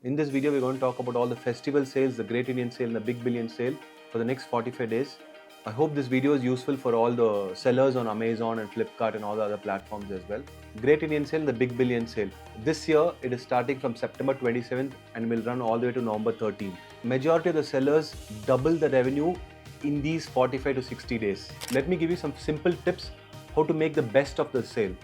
In this video, we're going to talk about all the festival sales, the Great Indian Sale and the Big Billion Sale for the next 45 days. I hope this video is useful for all the sellers on Amazon and Flipkart and all the other platforms as well. Great Indian Sale, the Big Billion Sale. This year, it is starting from September 27th and will run all the way to November 13th. Majority of the sellers double the revenue in these 45 to 60 days. Let me give you some simple tips how to make the best of the sale.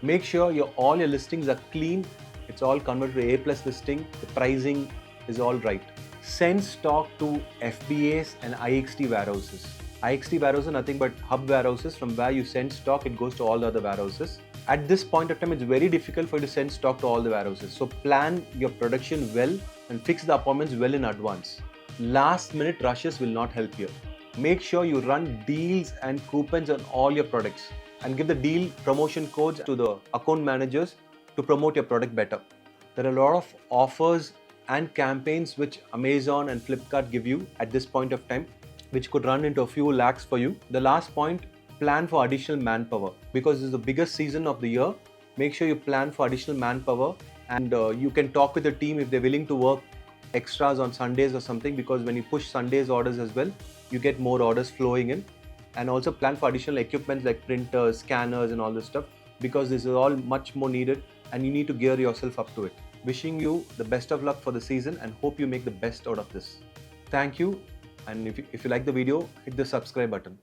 Make sure all your listings are clean. It's all converted to A+ listing. The pricing is all right. Send stock to FBAs and IXT warehouses. IXT warehouses are nothing but hub warehouses from where you send stock, it goes to all the other warehouses. At this point of time, it's very difficult for you to send stock to all the warehouses. So plan your production well and fix the appointments well in advance. Last minute rushes will not help you. Make sure you run deals and coupons on all your products and give the deal promotion codes to the account managers to promote your product better. There are a lot of offers and campaigns which Amazon and Flipkart give you at this point of time, which could run into a few lakhs for you. The last point, plan for additional manpower. Because this is the biggest season of the year, make sure you plan for additional manpower and you can talk with the team if they're willing to work extras on Sundays or something, because when you push Sundays orders as well, you get more orders flowing in. And also plan for additional equipment like printers, scanners and all this stuff, because this is all much more needed and you need to gear yourself up to it. Wishing you the best of luck for the season and hope you make the best out of this. Thank you, and if you like the video, hit the subscribe button.